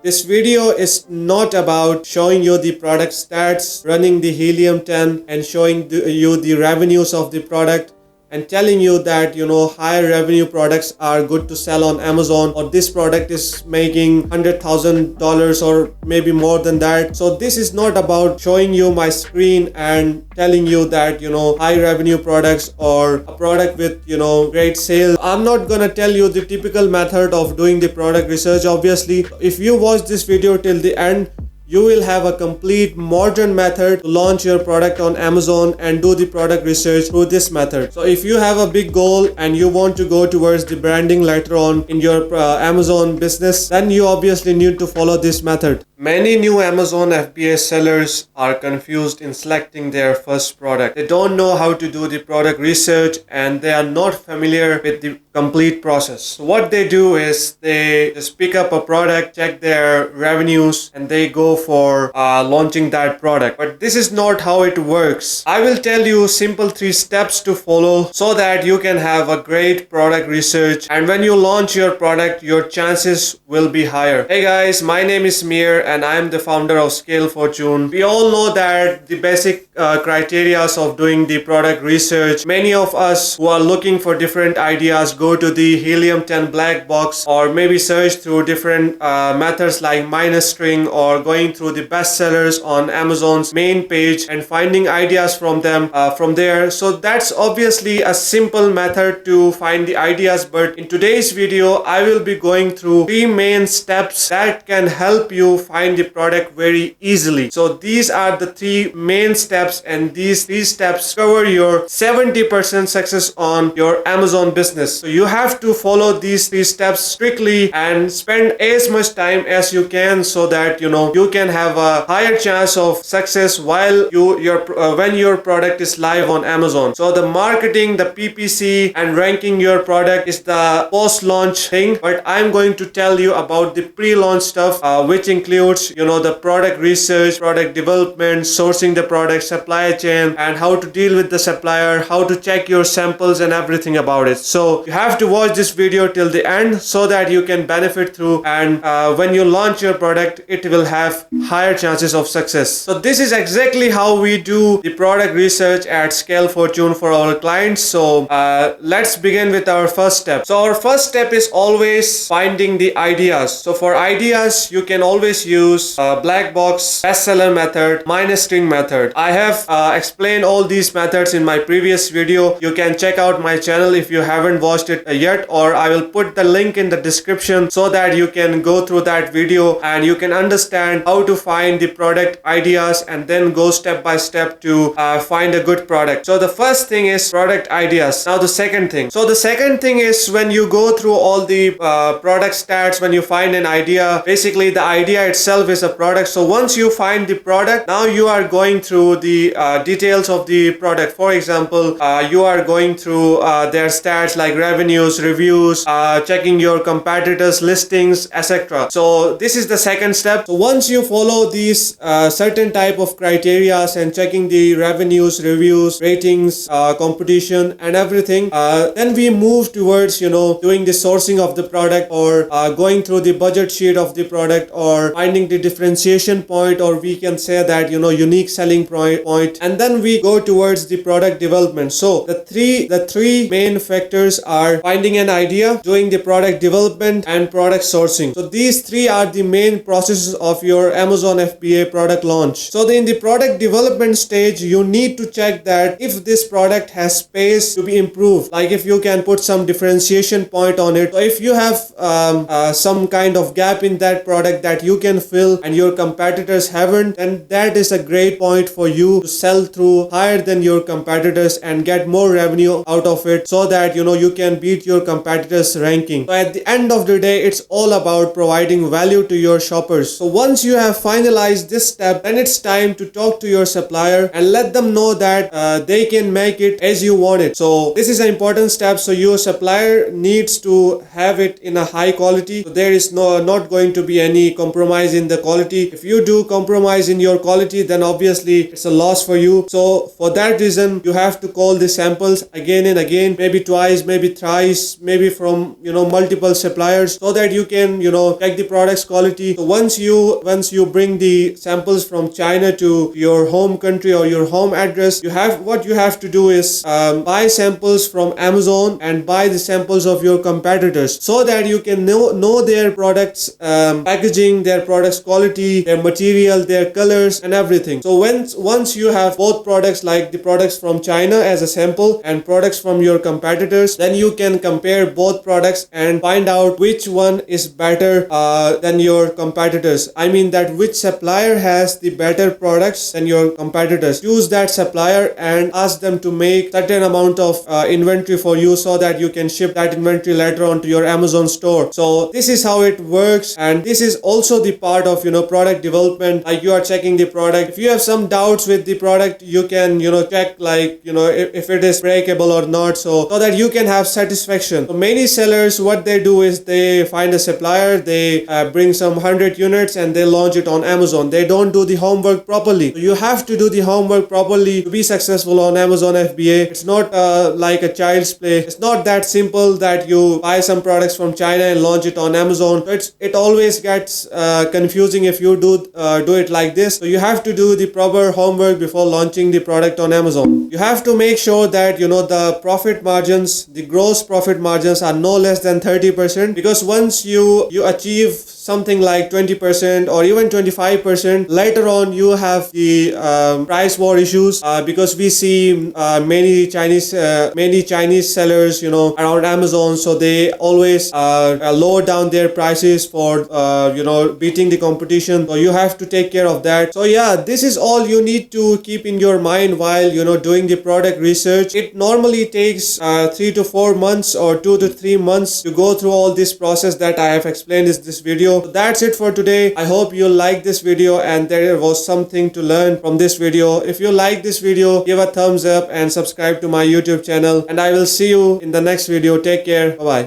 This video is not about showing you the product stats, running the helium 10 and showing you the revenues of the product and telling you that higher revenue products are good to sell on Amazon, or this product is making $100,000 or maybe more than that. So this is not about showing you my screen and telling you that high revenue products or a product with great sales. I'm not gonna tell you the typical method of doing the product research. Obviously, if you watch this video till the end, you will have a complete modern method to launch your product on Amazon and do the product research through this method. So if you have a big goal and you want to go towards the branding later on in your Amazon business, then you obviously need to follow this method. Many new Amazon FBA sellers are confused in selecting their first product. They don't know how to do the product research and they are not familiar with the complete process. So what they do is they just pick up a product, check their revenues, and they go for launching that product. But this is not how it works. I will tell you simple 3 steps to follow so that you can have a great product research, and when you launch your product, your chances will be higher. Hey guys, my name is Mir and I am the founder of Scale Fortune. We all know that the basic criteria of doing the product research. Many of us who are looking for different ideas go to the helium 10 black box, or maybe search through different methods like minus string, or going through the bestsellers on Amazon's main page and finding ideas from them from there. So that's obviously a simple method to find the ideas, but in today's video I will be going through 3 main steps that can help you find the product very easily. So these are the 3 main steps, and these 3 steps cover your 70% success on your Amazon business. So you have to follow these 3 steps strictly and spend as much time as you can so that you can have a higher chance of success while when your product is live on Amazon. So the marketing, the PPC and ranking your product is the post-launch thing, but I'm going to tell you about the pre-launch stuff, which includes the product research, product development, sourcing the product, supply chain, and how to deal with the supplier, how to check your samples and everything about it. So you have to watch this video till the end so that you can benefit through, and when you launch your product, it will have higher chances of success. So this is exactly how we do the product research at Scale Fortune for our clients. So let's begin with our first step. So our first step is always finding the ideas. So for ideas, you can always use black box, bestseller method, minus string method. I have explained all these methods in my previous video. You can check out my channel if you haven't watched it yet, or I will put the link in the description so that you can go through that video and you can understand how to find the product ideas and then go step by step to find a good product. So the first thing is product ideas. Now the second thing. So the second thing is when you go through all the product stats, when you find an idea, basically the idea itself is a product. So once you find the product, now you are going through the details of the product. For example, you are going through their stats like revenues, reviews, checking your competitors' listings, etc. So this is the second step. So once you follow these certain type of criteria and checking the revenues, reviews, ratings, competition and everything, then we move towards doing the sourcing of the product, or going through the budget sheet of the product, or finding the differentiation point, or we can say that unique selling point, and then we go towards the product development. So the three main factors are finding an idea, doing the product development and product sourcing. So these 3 are the main processes of your Amazon FBA product launch. So in the product development stage, you need to check that if this product has space to be improved, like if you can put some differentiation point on it. So if you have some kind of gap in that product that you can fill and your competitors haven't, then that is a great point for you to sell through higher than your competitors and get more revenue out of it, so that you can beat your competitors ranking. So at the end of the day, it's all about providing value to your shoppers. So once you have finalized this step, then it's time to talk to your supplier and let them know that they can make it as you want it. So this is an important step. So your supplier needs to have it in a high quality. So there is not going to be any compromise compromise in the quality. If you do compromise in your quality, then obviously it's a loss for you. So for that reason, you have to call the samples again and again, maybe twice, maybe thrice, maybe from multiple suppliers, so that you can check the product's quality. So once you bring the samples from China to your home country or your home address, what you have to do is buy samples from Amazon and buy the samples of your competitors, so that you can know their products packaging, their products quality, their material, their colors and everything. So once you have both products, like the products from China as a sample and products from your competitors, then you can compare both products and find out which one is better than your competitors. I mean that which supplier has the better products than your competitors. Choose that supplier and ask them to make certain amount of inventory for you, so that you can ship that inventory later on to your Amazon store. So this is how it works, and this is also the part of product development. Like, you are checking the product. If you have some doubts with the product, you can check, like if it is breakable or not, so that you can have satisfaction. So many sellers, what they do is they find a supplier, they bring some 100 units and they launch it on Amazon. They don't do the homework properly. So you have to do the homework properly to be successful on Amazon FBA. It's not like a child's play. It's not that simple that you buy some products from China and launch it on Amazon. So it always gets confusing if you do it like this. So you have to do the proper homework before launching the product on Amazon. You have to make sure that the profit margins, the gross profit margins, are no less than 30%, because once you achieve something like 20% or even 25%, later on you have the price war issues, because we see many Chinese sellers around Amazon, so they always lower down their prices for beating the competition. So you have to take care of that. So yeah, this is all you need to keep in your mind while doing the product research. It normally takes 3 to 4 months or 2 to 3 months to go through all this process that I have explained in this video. So that's it for today. I hope you like this video and there was something to learn from this video. If you like this video, give a thumbs up and subscribe to my YouTube channel, and I will see you in the next video. Take care. Bye bye.